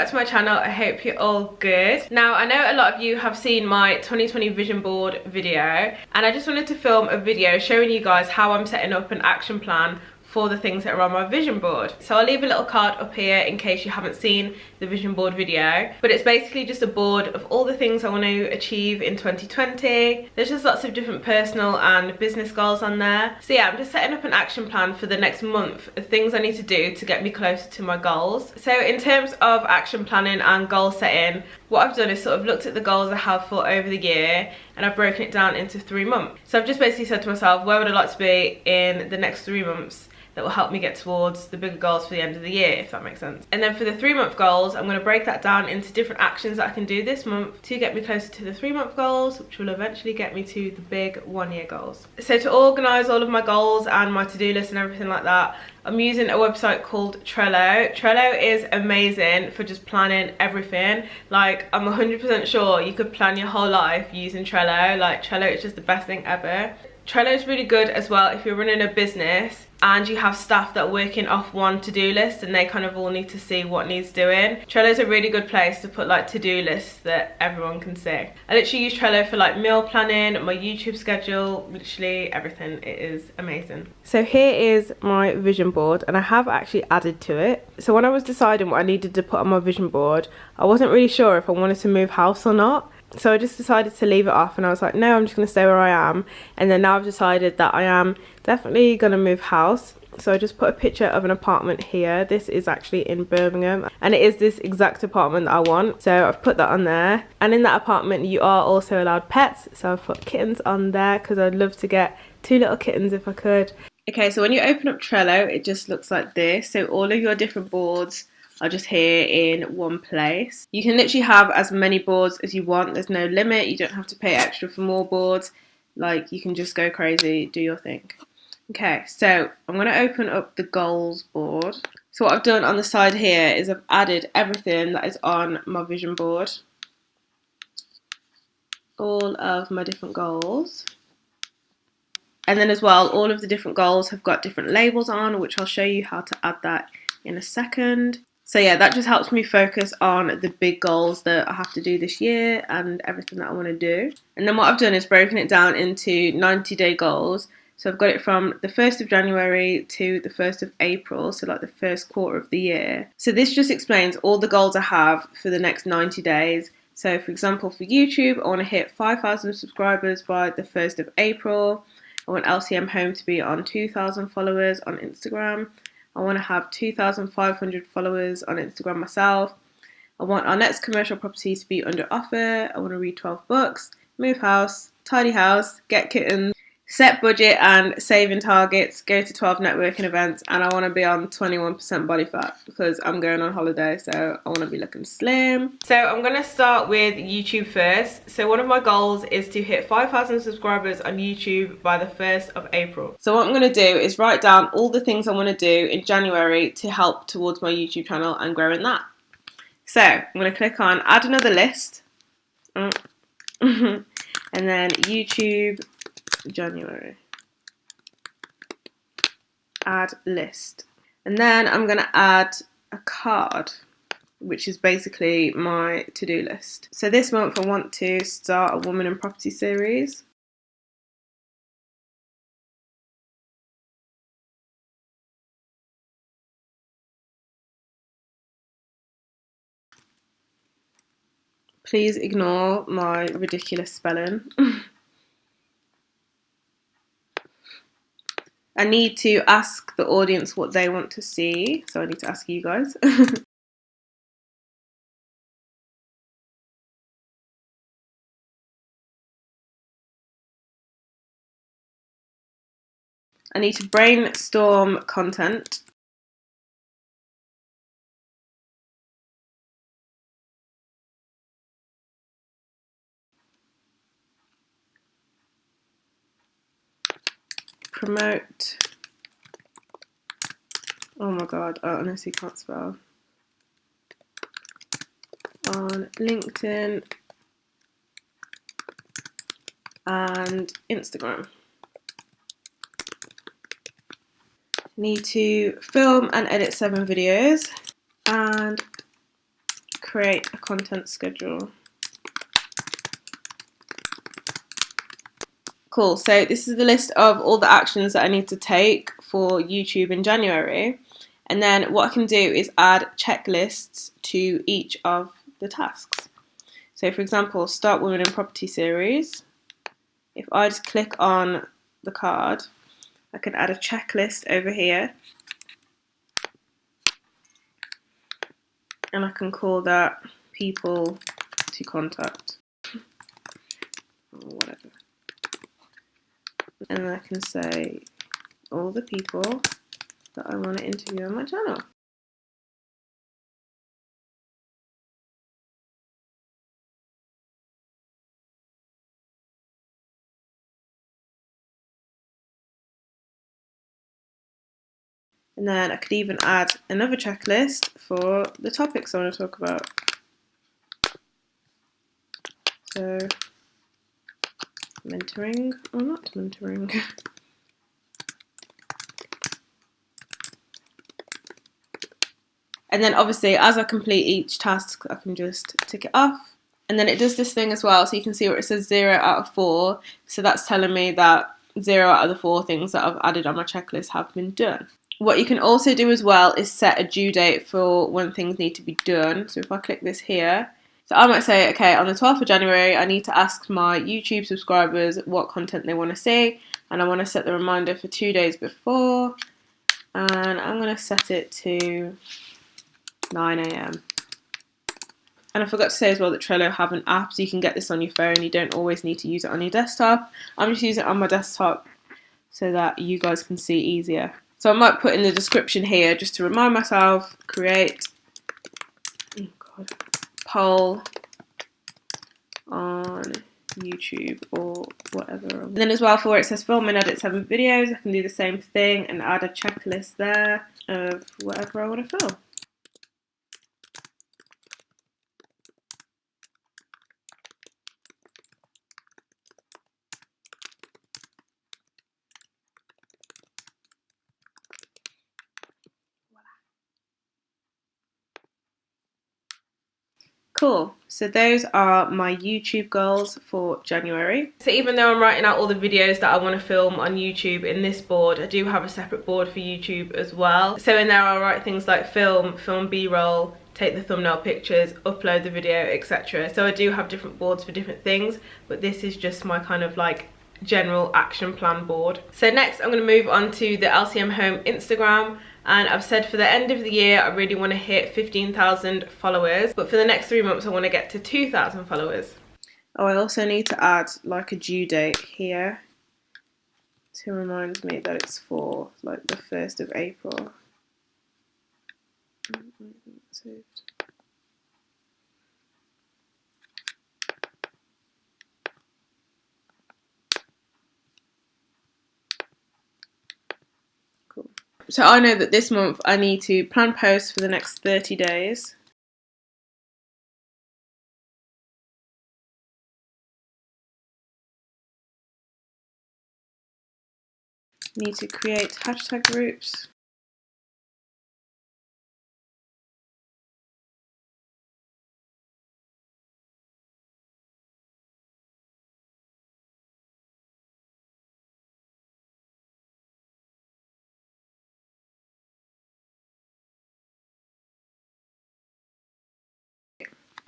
back to my channel. I hope you're all good. Now, I know a lot of you have seen my 2020 vision board video, and I just wanted to film a video showing you guys how I'm setting up an action plan for the things that are on my vision board. So I'll leave a little card up here in case you haven't seen the vision board video, but it's basically just a board of all the things I want to achieve in 2020. There's just lots of different personal and business goals on there. So yeah, I'm just setting up an action plan for the next month of things I need to do to get me closer to my goals. So in terms of action planning and goal setting, what I've done is sort of looked at the goals I have for over the year, and I've broken it down into 3 months. So I've just basically said to myself, where would I like to be in the next 3 months that will help me get towards the bigger goals for the end of the year, if that makes sense. And then for the 3-month goals, I'm going to break that down into different actions that I can do this month to get me closer to the 3-month goals, which will eventually get me to the big 1-year goals. So to organise all of my goals and my to-do list and everything like that, I'm using a website called Trello. Trello is amazing for just planning everything. Like, I'm 100% sure you could plan your whole life using Trello. Like, Trello is just the best thing ever. Trello is really good as well if you're running a business and you have staff that are working off one to-do list and they kind of all need to see what needs doing. Trello is a really good place to put like to-do lists that everyone can see. I literally use Trello for like meal planning, my YouTube schedule, literally everything. It is amazing. So here is my vision board, and I have actually added to it. So when I was deciding what I needed to put on my vision board, I wasn't really sure if I wanted to move house or not. So I just decided to leave it off, and I was like, no, I'm just going to stay where I am. And then now I've decided that I am definitely going to move house. So I just put a picture of an apartment here. This is actually in Birmingham, and it is this exact apartment that I want. So I've put that on there. And in that apartment you are also allowed pets. So I've put kittens on there because I'd love to get 2 little kittens if I could. Okay, so when you open up Trello, it just looks like this. So all of your different boards are just here in one place. You can literally have as many boards as you want. There's no limit. You don't have to pay extra for more boards. Like, you can just go crazy, do your thing. Okay, so I'm going to open up the goals board. So what I've done on the side here is I've added everything that is on my vision board. All of my different goals. And then as well, all of the different goals have got different labels on, which I'll show you how to add that in a second. So yeah, that just helps me focus on the big goals that I have to do this year and everything that I want to do. And then what I've done is broken it down into 90-day goals. So I've got it from the 1st of January to the 1st of April, so like the first quarter of the year. So this just explains all the goals I have for the next 90 days. So for example, for YouTube, I want to hit 5,000 subscribers by the 1st of April. I want LCM Home to be on 2,000 followers on Instagram. I want to have 2,500 followers on Instagram myself. I want our next commercial property to be under offer. I want to read 12 books, move house, tidy house, get kittens, set budget and saving targets, go to 12 networking events, and I want to be on 21% body fat because I'm going on holiday, so I want to be looking slim. So I'm going to start with YouTube first. So one of my goals is to hit 5,000 subscribers on YouTube by the 1st of April. So what I'm going to do is write down all the things I want to do in January to help towards my YouTube channel and growing that. So I'm going to click on add another list and then YouTube January, add list, and then I'm going to add a card, which is basically my to-do list. So this month I want to start a Woman in Property series. Please ignore my ridiculous spelling. I need to ask the audience what they want to see, so I need to ask you guys. I need to brainstorm content. Promote. Oh my god, I honestly can't spell. On LinkedIn and Instagram. Need to film and edit 7 videos and create a content schedule. Cool, so this is the list of all the actions that I need to take for YouTube in January. And then what I can do is add checklists to each of the tasks. So for example, start Women in Property series. If I just click on the card, I can add a checklist over here. And I can call that people to contact. Or whatever. And I can say all the people that I want to interview on my channel. And then I could even add another checklist for the topics I want to talk about. So, mentoring or not mentoring. And then obviously as I complete each task, I can just tick it off. And then it does this thing as well, so you can see where it says 0 out of 4. So that's telling me that 0 out of the 4 things that I've added on my checklist have been done. What you can also do as well is set a due date for when things need to be done. So if I click this here, so I might say, okay, on the 12th of January, I need to ask my YouTube subscribers what content they want to see. And I want to set the reminder for 2 days before. And I'm going to set it to 9 AM. And I forgot to say as well that Trello have an app, so you can get this on your phone. You don't always need to use it on your desktop. I'm just using it on my desktop so that you guys can see easier. So I might put in the description here just to remind myself, create poll on YouTube or whatever. And then as well, for where it says film and edit 7 videos, I can do the same thing and add a checklist there of whatever I want to film. Cool, so those are my YouTube goals for January. So even though I'm writing out all the videos that I want to film on YouTube in this board, I do have a separate board for YouTube as well. So in there I'll write things like film B-roll, take the thumbnail pictures, upload the video, etc. So I do have different boards for different things, but this is just my kind of like general action plan board. So next I'm going to move on to the LCM Home Instagram. And I've said for the end of the year, I really want to hit 15,000 followers. But for the next 3 months, I want to get to 2,000 followers. Oh, I also need to add like a due date here to remind me that it's for like the 1st of April. So I know that this month I need to plan posts for the next 30 days. Need to create hashtag groups.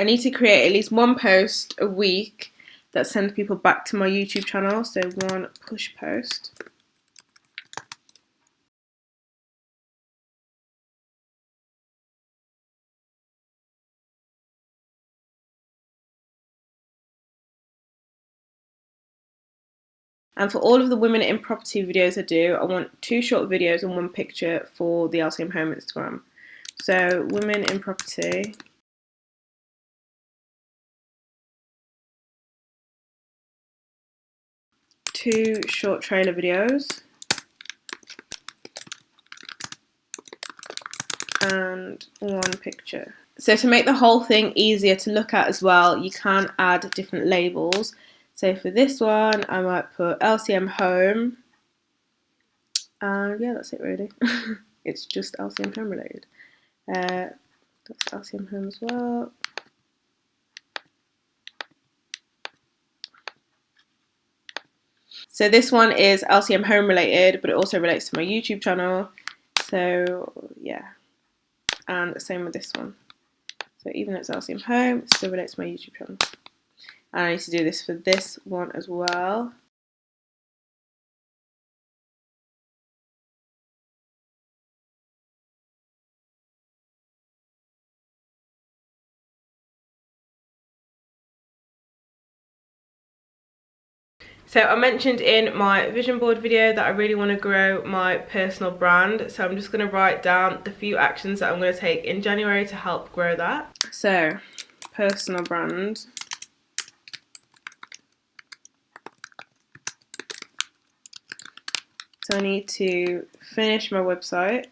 I need to create at least 1 post a week that sends people back to my YouTube channel. So 1 push post. And for all of the women in property videos I do, I want 2 short videos and 1 picture for the LCM Home Instagram. So women in property. Two short trailer videos. And 1 picture. So to make the whole thing easier to look at as well, you can add different labels. So for this one, I might put LCM Home. And yeah, that's it really. It's just LCM Home related. That's LCM Home as well. So this one is LCM home related, but it also relates to my YouTube channel. So yeah, and the same with this one. So even though it's LCM home, it still relates to my YouTube channel. And I need to do this for this one as well. So I mentioned in my vision board video that I really want to grow my personal brand. So I'm just going to write down the few actions that I'm going to take in January to help grow that. So personal brand. So I need to finish my website.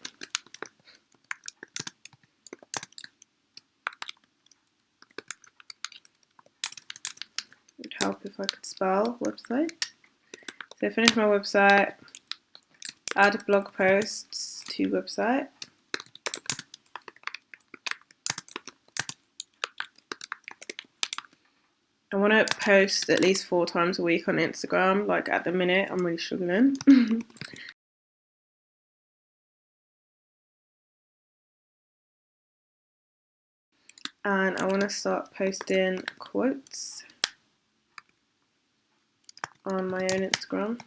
It would help if I could spell website. So finish my website, add blog posts to website. I want to post at least 4 times a week on Instagram. Like at the minute, I'm really struggling. And I want to start posting quotes on my own Instagram.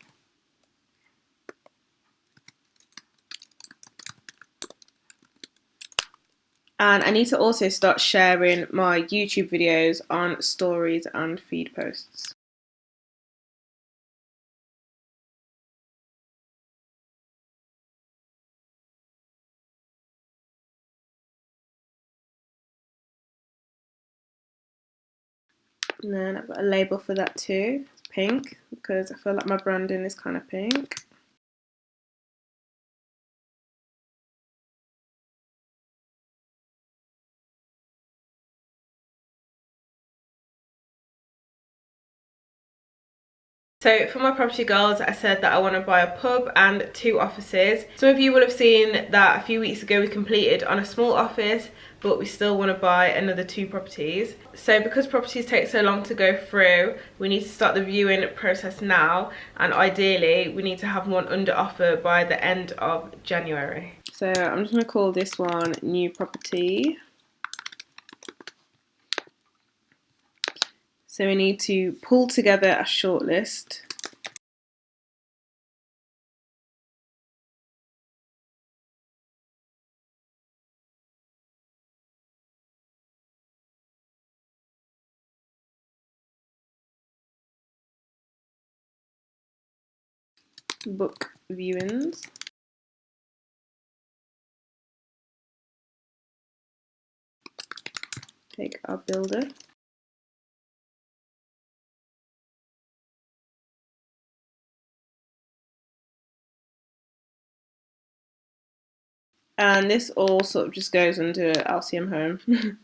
And I need to also start sharing my YouTube videos on stories and feed posts. And then I've got a label for that too. It's pink, because I feel like my branding is kind of pink. So for my property goals, I said that I want to buy a pub and 2 offices. Some of you will have seen that a few weeks ago we completed on a small office, but we still want to buy another 2 properties. So because properties take so long to go through, we need to start the viewing process now, and ideally we need to have one under offer by the end of January. So I'm just going to call this one new property. So we need to pull together a shortlist. Book viewings. Take our builder. And this all sort of just goes under LCM home.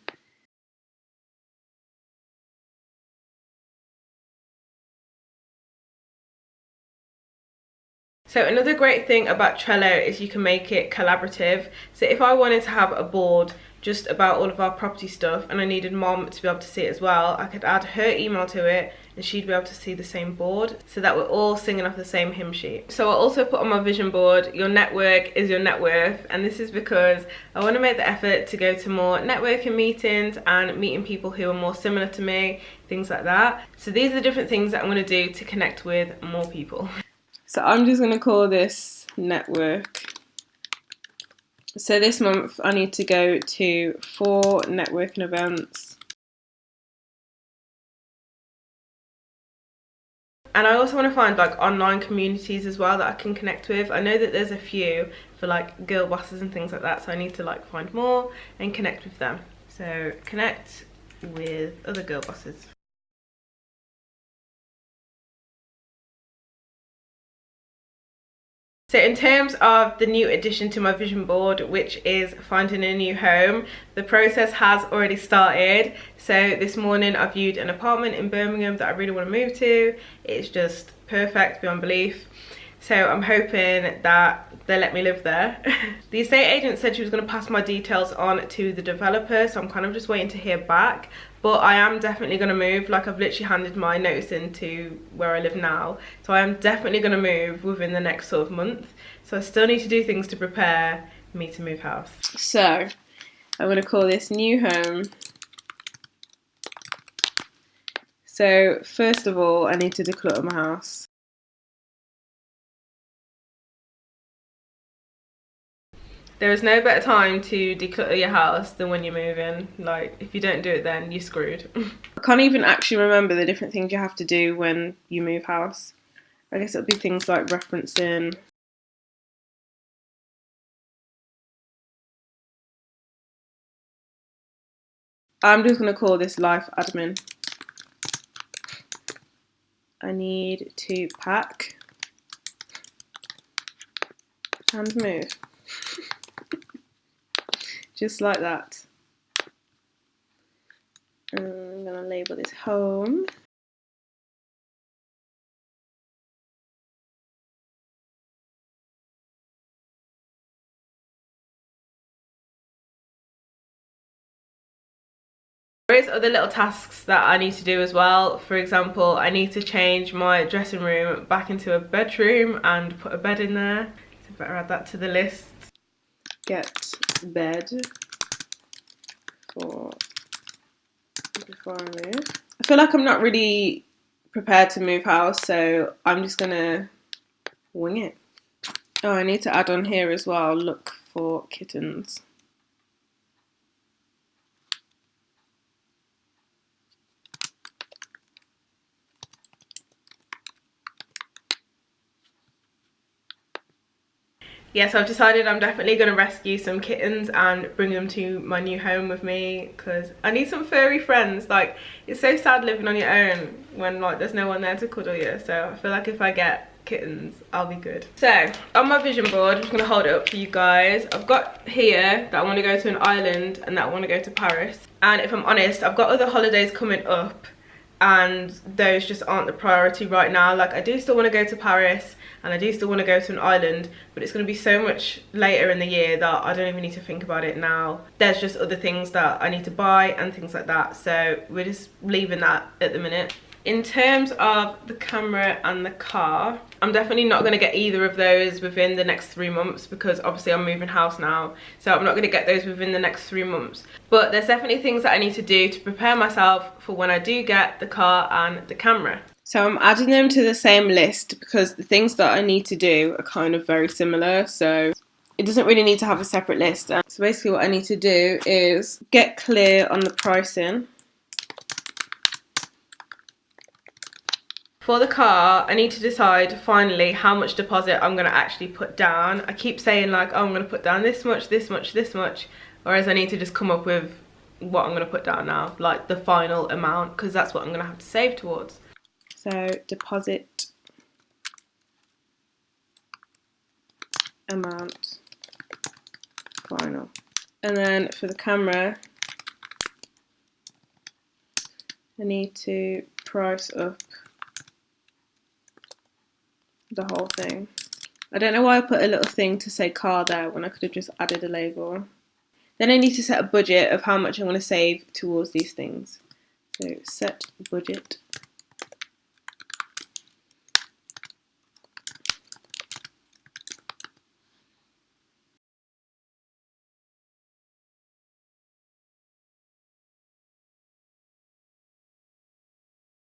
So another great thing about Trello is you can make it collaborative. So if I wanted to have a board just about all of our property stuff and I needed Mom to be able to see it as well, I could add her email to it and she'd be able to see the same board, so that we're all singing off the same hymn sheet. So I also put on my vision board, your network is your net worth, and this is because I want to make the effort to go to more networking meetings and meeting people who are more similar to me, things like that. So these are the different things that I'm going to do to connect with more people. So I'm just going to call this network. So this month I need to go to 4 networking events. And I also want to find like online communities as well that I can connect with. I know that there's a few for like girl bosses and things like that, so I need to like find more and connect with them. So connect with other girl bosses. So in terms of the new addition to my vision board, which is finding a new home, the process has already started. So this morning I viewed an apartment in Birmingham that I really want to move to. It's just perfect beyond belief. so I'm hoping that they let me live there. The estate agent said she was going to pass my details on to the developer, so I'm kind of just waiting to hear back. But I am definitely going to move. Like, I've literally handed my notice into where I live now, so I am definitely going to move within the next sort of month. So I still need to do things to prepare me to move house. So I'm going to call this new home. So first of all, I need to declutter my house. There is no better time to declutter your house than when you're moving. Like, if you don't do it then, you're screwed. I can't even actually remember the different things you have to do when you move house. I guess it'll be things like referencing. I'm just going to call this life admin. I need to pack and move. Just like that. And I'm going to label this home. There is other little tasks that I need to do as well. For example, I need to change my dressing room back into a bedroom and put a bed in there. So better add that to the list. Get bed before I move. I feel like I'm not really prepared to move house, so I'm just gonna wing it. Oh, I need to add on here as well, look for kittens. Yeah, so I've decided I'm definitely going to rescue some kittens and bring them to my new home with me, because I need some furry friends. Like, it's so sad living on your own when like there's no one there to cuddle you. So I feel like if I get kittens, I'll be good. So on my vision board, I'm just going to hold it up for you guys. I've got here that I want to go to an island and that I want to go to Paris. And if I'm honest, I've got other holidays coming up and those just aren't the priority right now. Like, I do still want to go to Paris and I do still want to go to an island, but it's going to be so much later in the year that I don't even need to think about it now. There's just other things that I need to buy and things like that, so we're just leaving that at the minute. In terms of the camera and the car, I'm definitely not going to get either of those within the next 3 months, because obviously I'm moving house now, so I'm not going to get those within the next 3 months. But there's definitely things that I need to do to prepare myself for when I do get the car and the camera. So I'm adding them to the same list because the things that I need to do are kind of very similar, so it doesn't really need to have a separate list. So basically what I need to do is get clear on the pricing. For the car, I need to decide finally how much deposit I'm going to actually put down. I keep saying like, oh, I'm going to put down this much, this much, this much, whereas I need to just come up with what I'm going to put down now, like the final amount, because that's what I'm going to have to save towards. So deposit amount final. And then for the camera, I need to price up the whole thing. I don't know why I put a little thing to say car there when I could have just added a label. Then I need to set a budget of how much I'm going to save towards these things. So set budget.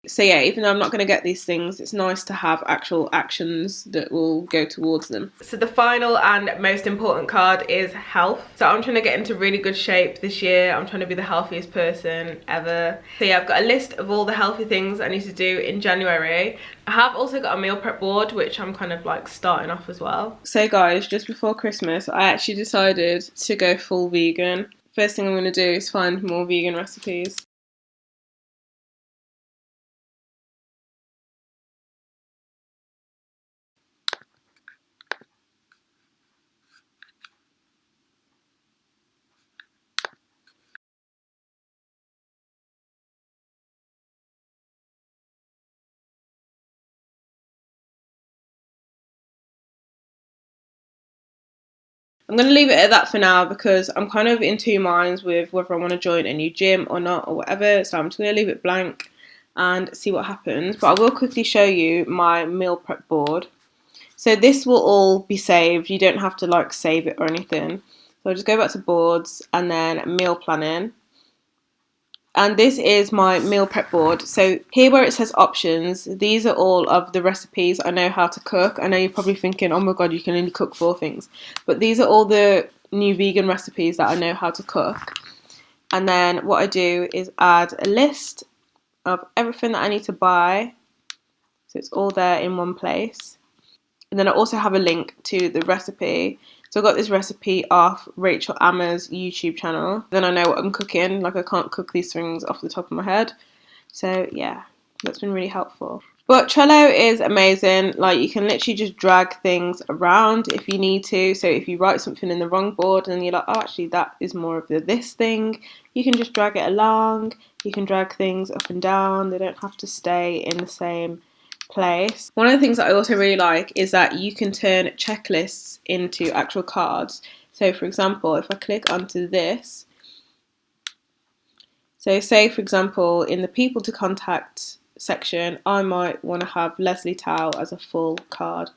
So yeah, even though I'm not going to get these things, it's nice to have actual actions that will go towards them. So the final and most important card is health. So I'm trying to get into really good shape this year. I'm trying to be the healthiest person ever. So yeah, I've got a list of all the healthy things I need to do in January. I have also got a meal prep board, which I'm kind of like starting off as well. So guys, just before Christmas, I actually decided to go full vegan. First thing I'm going to do is find more vegan recipes. I'm going to leave it at that for now because I'm kind of in two minds with whether I want to join a new gym or not or whatever. So I'm just going to leave it blank and see what happens. But I will quickly show you my meal prep board. So this will all be saved. You don't have to like save it or anything. So I'll just go back to boards and then meal planning. And this is my meal prep board. So here where it says options, these are all of the recipes I know how to cook. I know you're probably thinking, oh my god, you can only cook 4 things. But these are all the new vegan recipes that I know how to cook. And then what I do is add a list of everything that I need to buy. So it's all there in one place. And then I also have a link to the recipe. So I got this recipe off Rachel Ammer's YouTube channel. Then I know what I'm cooking. Like I can't cook these things off the top of my head. So yeah, that's been really helpful. But Trello is amazing. Like you can literally just drag things around if you need to. So if you write something in the wrong board and you're like, oh actually that is more of this thing, you can just drag it along. You can drag things up and down. They don't have to stay in the same place. One of the things that I also really like is that you can turn checklists into actual cards. So for example, if I click onto this, so say for example in the people to contact section I might want to have Leslie Tao as a full card,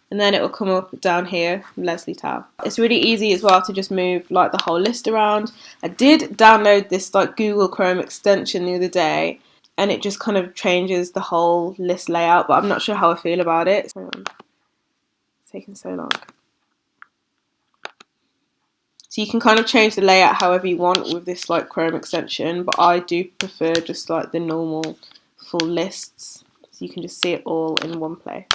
and then it will come up down here Leslie Tao. It's really easy as well to just move like the whole list around. I did download this like Google Chrome extension the other day, and it just kind of changes the whole list layout, but I'm not sure how I feel about it. It's taking so long. So you can kind of change the layout however you want with this like Chrome extension, but I do prefer just like the normal full lists, so you can just see it all in one place.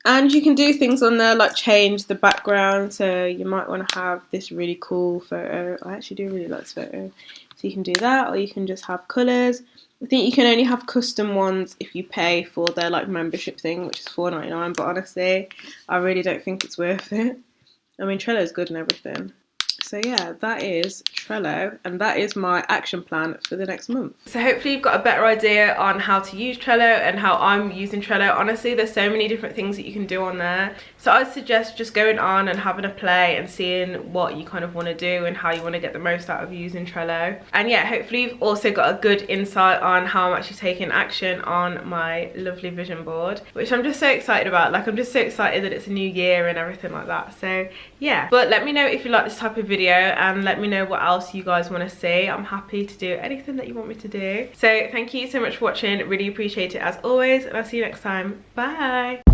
And you can do things on there like change the background, so you might want to have this really cool photo. I actually do really like this photo. So you can do that, or you can just have colours. I think you can only have custom ones if you pay for their like membership thing, which is $4.99, but honestly, I really don't think it's worth it. I mean, Trello is good and everything. So yeah, that is Trello, and that is my action plan for the next month. So hopefully you've got a better idea on how to use Trello and how I'm using Trello. Honestly, there's so many different things that you can do on there. So I suggest just going on and having a play and seeing what you kind of want to do and how you want to get the most out of using Trello. And yeah, hopefully you've also got a good insight on how I'm actually taking action on my lovely vision board, which I'm just so excited about. Like I'm just so excited that it's a new year and everything like that. So yeah, but let me know if you like this type of video and let me know what else you guys want to see. I'm happy to do anything that you want me to do. So thank you so much for watching, really appreciate it as always, and I'll see you next time. Bye.